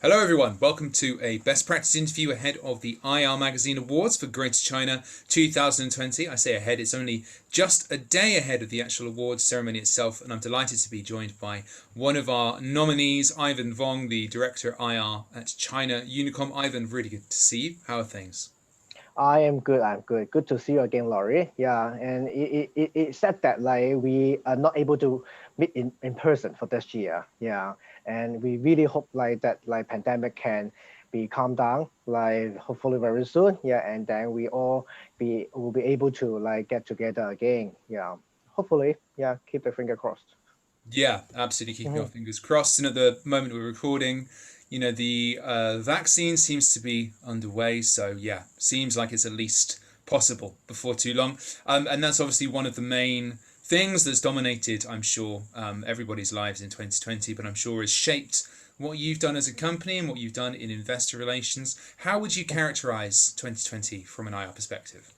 Hello, everyone. Welcome to a best practice interview ahead of the IR Magazine Awards for Greater China 2020. I say ahead, it's only just a day ahead of the actual awards ceremony itself, and I'm delighted to be joined by one of our nominees, Ivan Wong, the Director at IR at China Unicom. Ivan, really good to see you. How are things? I am good. I'm good. Good to see you again, Laurie. Yeah, and it said that like we are not able to meet in person for this year. Yeah, and we really hope like that like pandemic can be calmed down like hopefully very soon. Yeah, and then we all be will be able to like get together again. Yeah, hopefully. Yeah, keep the finger crossed. Yeah, absolutely keeping our Mhm. fingers crossed. And at the moment we're recording, the vaccine seems to be underway. So, yeah, seems like it's at least possible before too long. And that's obviously one of the main things that's dominated, I'm sure, everybody's lives in 2020, but I'm sure has shaped what you've done as a company and what you've done in investor relations. How would you characterize 2020 from an IR perspective?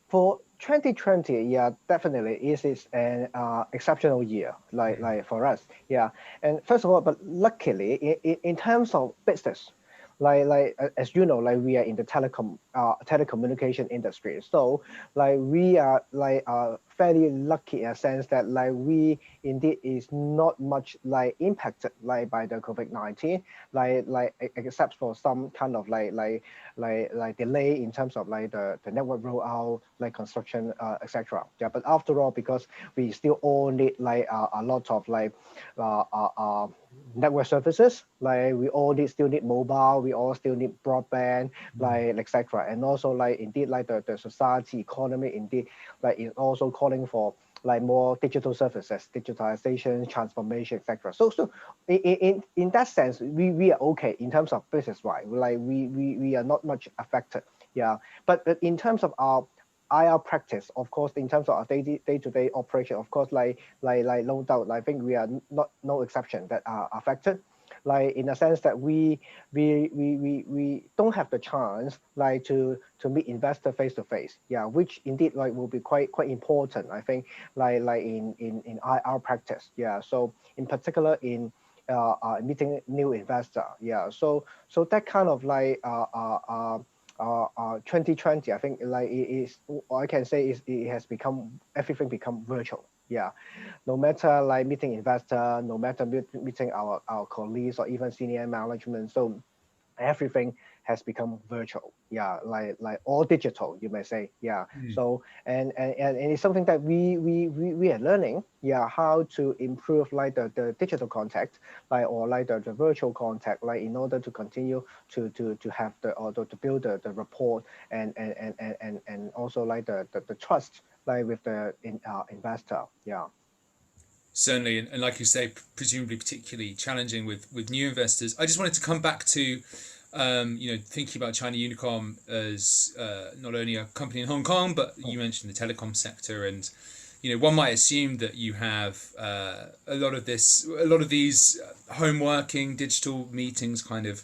For 2020, yeah, definitely it is an exceptional year, like for us, yeah. And first of all, but luckily, in terms of business, as you know, like we are in the telecommunication industry, so like we are fairly lucky in a sense that like we indeed is not much like impacted like by the COVID-19, except for some kind of like delay in terms of like the network rollout, like construction, etc. Yeah, but after all, because we still all need like a lot of like uh, uh, uh, network services, like we all need still need mobile, we all still need broadband, like etc. And also like indeed like the society economy indeed like is also calling for like more digital services, digitalization, transformation, etc. So in that sense, we are okay in terms of business, right? Like we are not much affected. Yeah. But in terms of our IR practice, of course, in terms of our day-to-day operation, of course, like no doubt, I think we are not no exception that are affected. Like in a sense that we don't have the chance like to meet investor face to face. Yeah, which indeed like will be quite important. I think like in IR practice. Yeah. So in particular in meeting new investor. Yeah. So that kind of 2020, I think like it is, I can say is it has become everything become virtual. Yeah, no matter like meeting investor, no matter meeting our colleagues or even senior management. So everything has become virtual. Yeah, like all digital, you may say. Yeah. So and it's something that we are learning. Yeah, how to improve like the digital contact, like or like the virtual contact, like in order to continue to have the or to build the rapport and also like the trust like with the investor. Yeah. Certainly, and like you say, presumably particularly challenging with new investors. I just wanted to come back to, thinking about China Unicom as not only a company in Hong Kong, but you mentioned the telecom sector, and one might assume that you have a lot of these home working, digital meetings kind of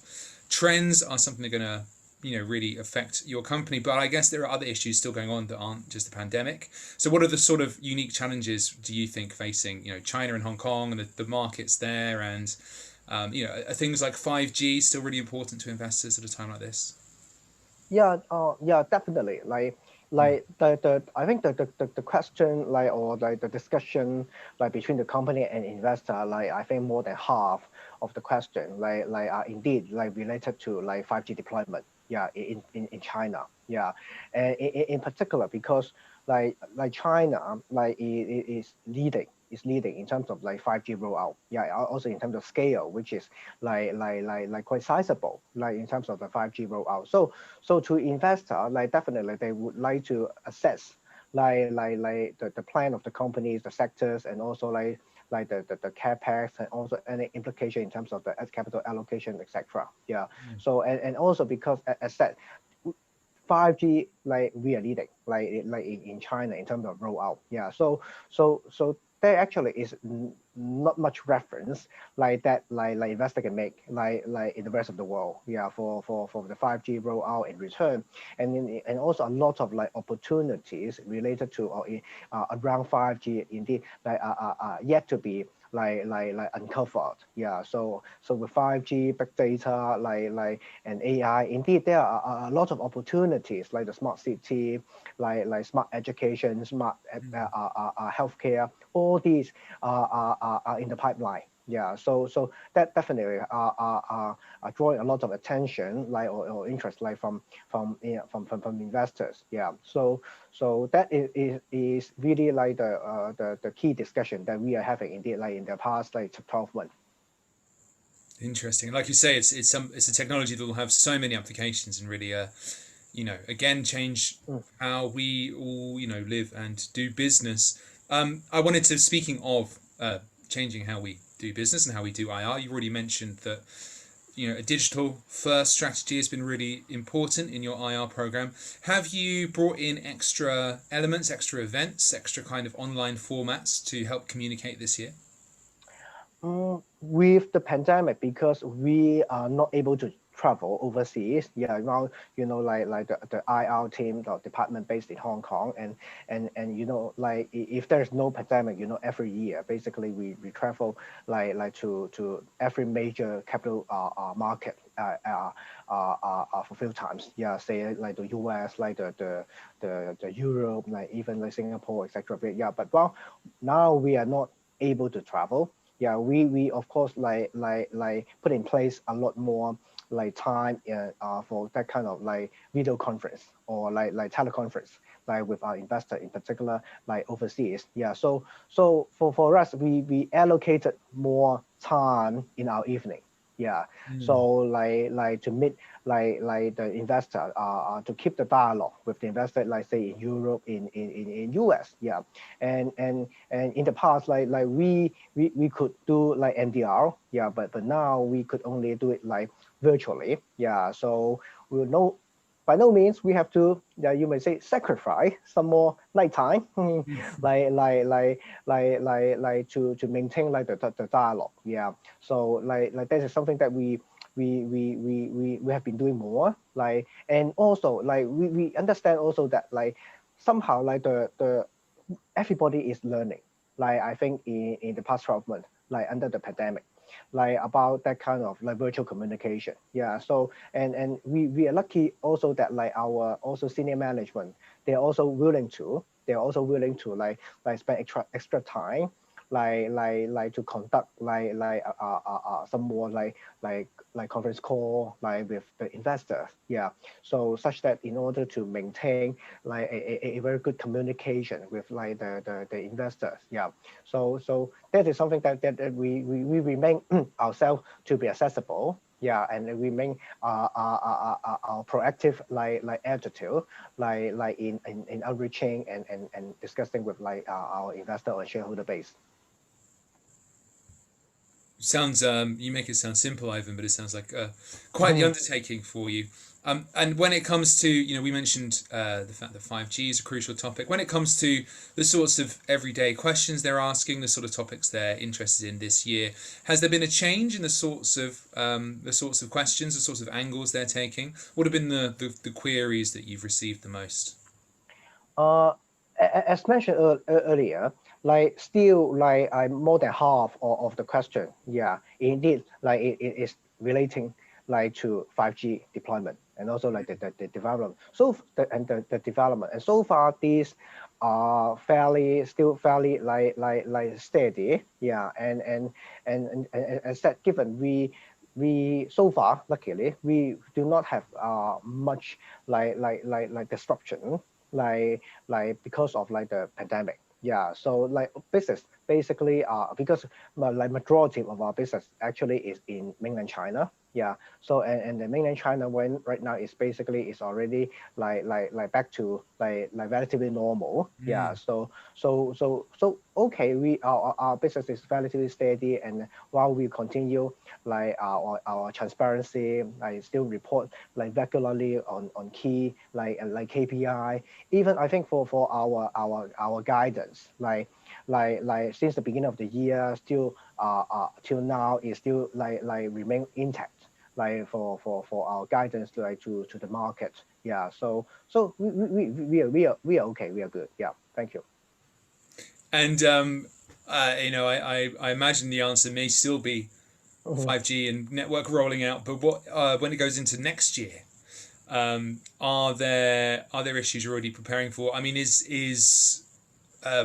trends are something that are going to really affect your company. But I guess there are other issues still going on that aren't just the pandemic. So what are the sort of unique challenges do you think facing China and Hong Kong and the markets there, and are things like 5G still really important to investors at a time like this? Yeah, yeah, definitely. Like the I think the question like or like the discussion like between the company and investor, like I think more than half of the question like are indeed like related to like 5G deployment. Yeah, in China. Yeah, and in particular because like China like it is leading in terms of like 5G rollout. Yeah, also in terms of scale, which is like quite sizable, like in terms of the 5G rollout. So to investor, like definitely they would like to assess like the plan of the companies, the sectors, and also like the capex and also any implication in terms of the capital allocation, etc. Yeah. So and also because as said, 5G like we are leading like in China in terms of rollout. Yeah. So there actually is not much reference like that like investor can make like in the rest of the world. Yeah. For the 5G rollout in return, and also a lot of like opportunities related to or around 5G indeed like yet to be uncovered. Yeah. So with 5G, big data, and AI, indeed there are a lot of opportunities like the smart city, like smart education, smart healthcare. All these are in the pipeline. Yeah, so that definitely are drawing a lot of attention, or interest, from investors. Yeah, so that is really like the key discussion that we are having indeed, like in the past 12 months. Interesting. Like you say, it's a technology that will have so many applications and really again change Mm. how we all live and do business. I wanted to, speaking of changing how we do business and how we do IR, you already mentioned that a digital first strategy has been really important in your IR program. Have you brought in extra elements, extra events, extra kind of online formats to help communicate this year? With the pandemic, because we are not able to travel overseas. Yeah, now like the IR team or department based in Hong Kong, and like if there's no pandemic, every year basically we travel to every major capital market for few times. Yeah, say like the US, like the Europe, like even like Singapore, etc. Yeah, but well, now we are not able to travel. Yeah, we of course like put in place a lot more like time for that kind of like video conference or like teleconference, like with our investor in particular, like overseas. Yeah, so for us, we allocated more time in our evening. Yeah, Mm. so like to meet like the investor, to keep the dialogue with the investor, like say in Europe, in US. Yeah, and in the past, like we could do like NDR. Yeah, but now we could only do it like virtually. Yeah, so we know by no means we have to, yeah, you may say, sacrifice some more nighttime, to maintain like the dialogue. Yeah, so like this is something that we have been doing more, and also like we understand also that like somehow like the everybody is learning. Like I think in the past 12 months, like under the pandemic, like about that kind of like virtual communication. Yeah. So and we are lucky also that like our also senior management, they're also willing to like spend extra time like to conduct some more like conference call like with the investors. Yeah, so such that in order to maintain like a very good communication with like the investors. Yeah, so that is something that we remain ourselves to be accessible. Yeah, and we remain our proactive like attitude, in outreaching and discussing with like our investor or shareholder base. Sounds you make it sound simple, Ivan, but it sounds like quite the undertaking for you. And when it comes to, we mentioned the fact that 5G is a crucial topic. When it comes to the sorts of everyday questions they're asking, the sort of topics they're interested in this year, has there been a change in the sorts of questions, the sorts of angles they're taking? What have been the queries that you've received the most? Uh, as mentioned earlier, like still like I more than half of the question, yeah, indeed, like it is relating like to 5G deployment and also like the development. So the development, and so far these are fairly like steady, yeah, and as said, given we so far luckily we do not have much like disruption, because of like the pandemic. Yeah, so like business basically because like majority of our business actually is in mainland China. Yeah, so and the mainland China when right now is basically is already like back to like relatively normal. Yeah, Mm. so okay, we our business is relatively steady, and while we continue like our transparency, like still report like regularly on key like KPI. Even I think for our guidance, like since the beginning of the year, still till now is still like remain intact, like for our guidance to the market. Yeah, so we are okay, we are good. Yeah, thank you. And I imagine the answer may still be Mhm. 5G and network rolling out. But what when it goes into next year, are there issues you're already preparing for? I mean, is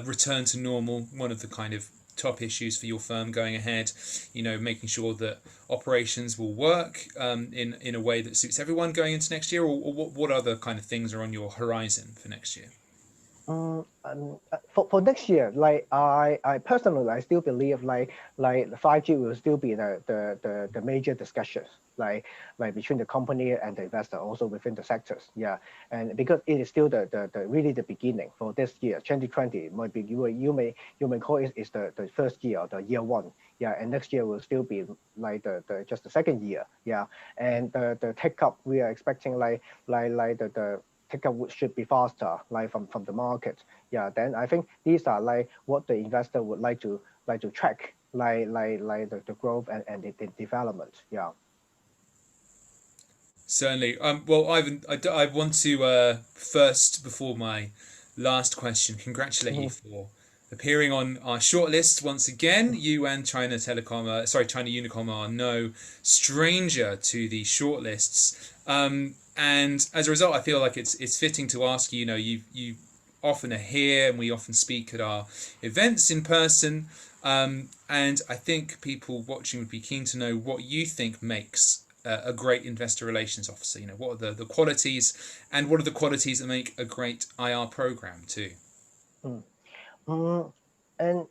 return to normal one of the kind of top issues for your firm going ahead? Making sure that operations will work in a way that suits everyone going into next year, or what other kind of things are on your horizon for next year? For next year, like I personally, I still believe like the 5G will still be the major discussions, like between the company and the investor, also within the sectors. Yeah, and because it is still the really the beginning for this year, 2020 might be you may call it is the first year or the year one. Yeah, and next year will still be like the just the second year. Yeah, and the take up we are expecting like the take up should be faster, like from the market. Yeah, then I think these are like what the investor would like to track, like the growth and the development. Yeah. Certainly. Well, Ivan, I want to first, before my last question, congratulate you Mhm. for appearing on our shortlist once again. You and China Unicom are no stranger to the shortlists. And as a result, I feel like it's fitting to ask you. You often are here, and we often speak at our events in person. And I think people watching would be keen to know what you think makes a great investor relations officer. What are the qualities, and what are the qualities that make a great IR program too? Mm. Mm, and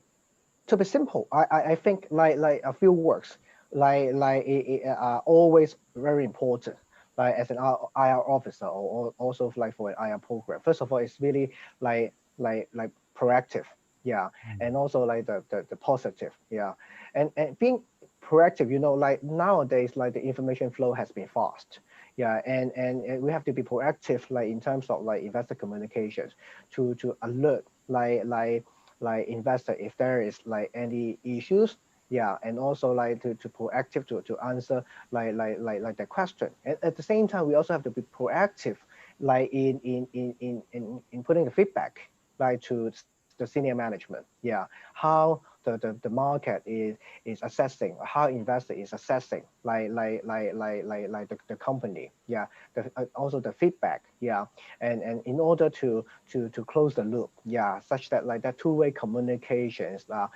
to be simple, I think like a few words like it are always very important. Like as an IR officer, or also like for an IR program. First of all, it's really like proactive, yeah, and also like the positive, yeah, and being proactive. Like nowadays, like the information flow has been fast, yeah, and we have to be proactive, like in terms of like investor communications, to alert like investor if there is like any issues, yeah, and also like to proactive to answer like the question. And at the same time, we also have to be proactive, like in putting the feedback like to the senior management, yeah, how the market is assessing, how investor is assessing the company, yeah, also the feedback, yeah, and in order to close the loop, yeah, such that like that two-way communications are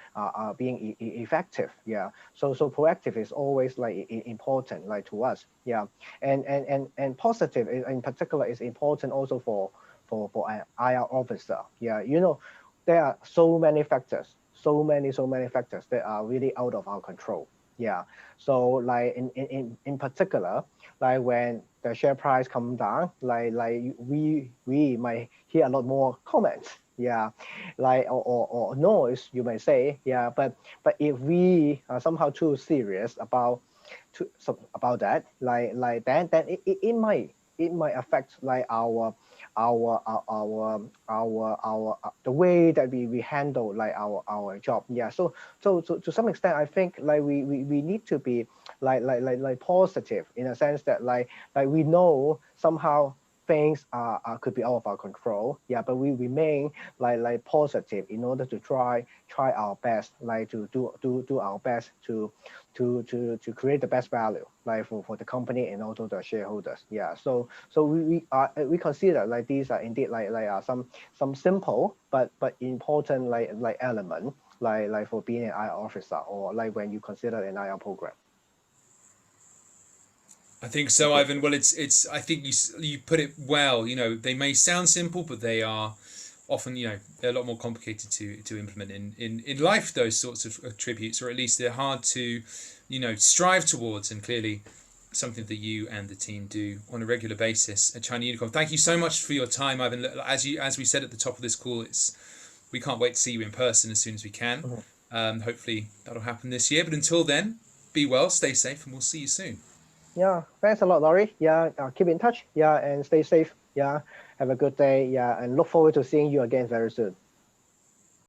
being effective, yeah. So proactive is always like important like to us, yeah, and positive in particular is important also for an IR officer, yeah. There are so many factors that are really out of our control, yeah. So like in particular, like when the share price come down, like we might hear a lot more comments, yeah, like or noise, you may say, yeah. But if we are somehow too serious about that, like then it might affect like the way that we handle like our job, yeah. So to some extent, I think like we need to be like positive in a sense that like we know somehow things could be out of our control, yeah, but we remain like positive in order to try our best, like to do our best to create the best value like for the company and also the shareholders, yeah. So we consider like these are indeed like some simple but important like element like for being an IR officer, or like when you consider an IR program. I think so, Thank you. Ivan. Well, it's. I think you put it well. They may sound simple, but they are often, they're a lot more complicated to implement in life. Those sorts of attributes, or at least they're hard to, strive towards. And clearly, something that you and the team do on a regular basis at China Unicom. Thank you so much for your time, Ivan. As we said at the top of this call, we can't wait to see you in person as soon as we can. Mhm. Hopefully that'll happen this year. But until then, be well, stay safe, and we'll see you soon. Yeah, thanks a lot, Laurie. Yeah, keep in touch, yeah, and stay safe, yeah. Have a good day, yeah, and look forward to seeing you again very soon.